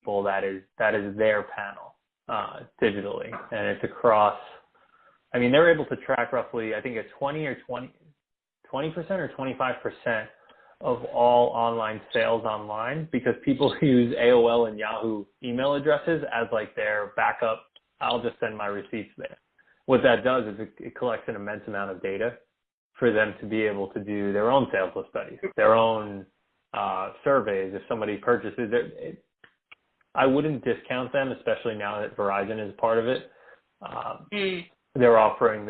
people that is their panel digitally, and it's across. I mean, they're able to track roughly, I think, 20% or 25% of all online sales online, because people use AOL and Yahoo email addresses as like their backup. I'll just send my receipts there. What that does is it collects an immense amount of data for them to be able to do their own sales list studies, their own surveys. If somebody purchases it, I wouldn't discount them, especially now that Verizon is part of it. Their offering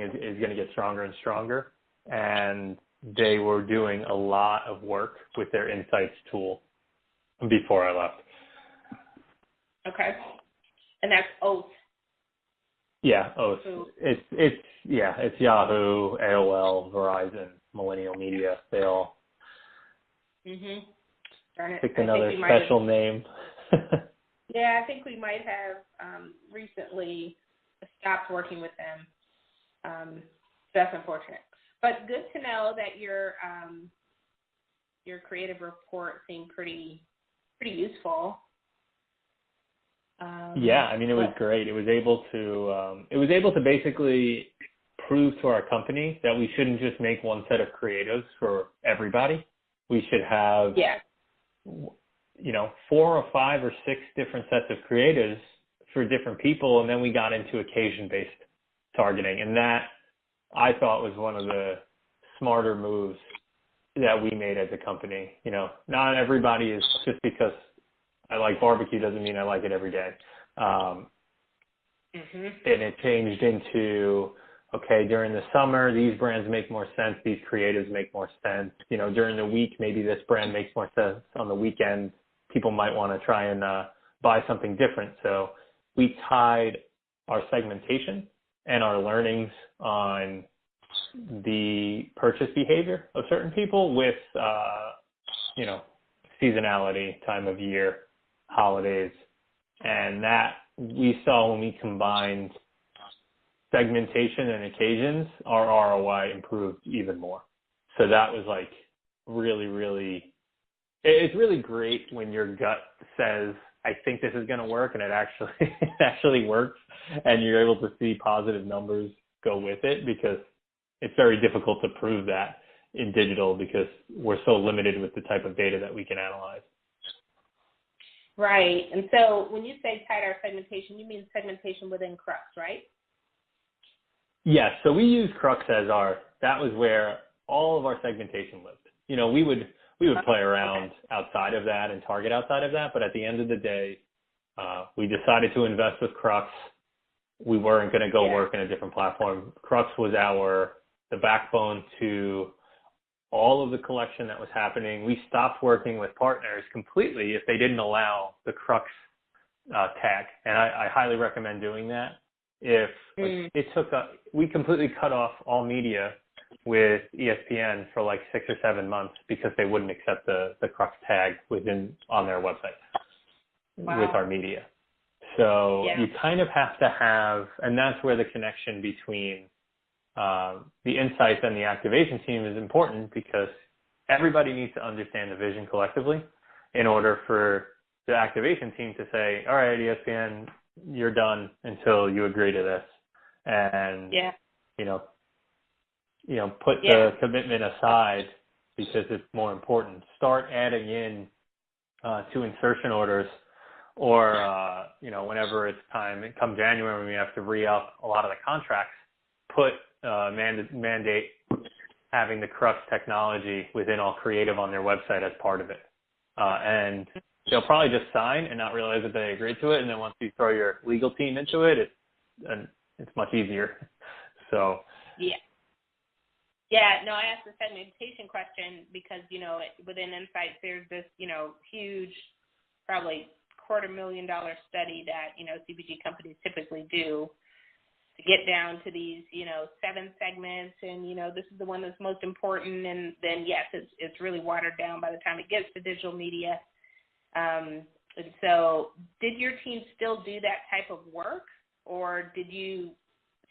is going to get stronger and stronger, and they were doing a lot of work with their insights tool before I left. Okay, and that's Oath. Yeah, Oath. It's Yahoo, AOL, Verizon, Millennial Media. They all picked another special name. Yeah, I think we might have recently stopped working with them. That's unfortunate, but good to know that your creative report seemed pretty useful. Yeah, I mean, it was great. It was able to basically prove to our company that we shouldn't just make one set of creatives for everybody. We should have, 4 or 5 or 6 different sets of creatives for different people, and then we got into occasion-based targeting, and that I thought was one of the smarter moves that we made as a company. You know, not everybody is just because I like barbecue doesn't mean I like it every day. And it changed into, okay, during the summer, these brands make more sense. These creatives make more sense. You know, during the week, maybe this brand makes more sense. On the weekend, people might want to try and buy something different. So we tied our segmentation and our learnings on the purchase behavior of certain people with, seasonality, time of year, holidays. And that we saw when we combined segmentation and occasions, our ROI improved even more. So that was like really, really, it's really great when your gut says, I think this is going to work, and it actually works, and you're able to see positive numbers go with it, because it's very difficult to prove that in digital because we're so limited with the type of data that we can analyze. Right. And so when you say tied our segmentation, you mean segmentation within Crux, right? Yes. So we use Crux as that was where all of our segmentation lived. You know, we would play around outside of that and target outside of that. But at the end of the day, we decided to invest with Crux. We weren't going to go work in a different platform. Crux was the backbone to all of the collection that was happening. We stopped working with partners completely if they didn't allow the Crux tag. And I highly recommend doing that. We completely cut off all media with ESPN for like 6 or 7 months because they wouldn't accept the Crux tag on their website with our media. So you kind of have to have, and that's where the connection between the insights and the activation team is important, because everybody needs to understand the vision collectively in order for the activation team to say, all right, ESPN, you're done until you agree to this. And, put the commitment aside because it's more important. Start adding in to insertion orders, or, whenever it's time, come January when we have to re-up a lot of the contracts, put mandate having the Crux technology within all creative on their website as part of it. And they'll probably just sign and not realize that they agreed to it. And then once you throw your legal team into it, it's much easier. So. Yeah, no, I asked the segmentation question because, within Insights, there's this, huge, probably $250,000 study that, CPG companies typically do to get down to these, 7 segments. And, this is the one that's most important. And then, yes, it's really watered down by the time it gets to digital media. And so did your team still do that type of work, or did you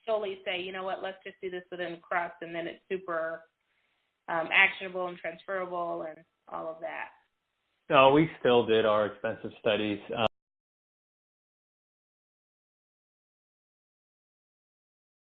solely say, you know what, let's just do this within Crux, and then it's super actionable and transferable and all of that? No, we still did our expensive studies.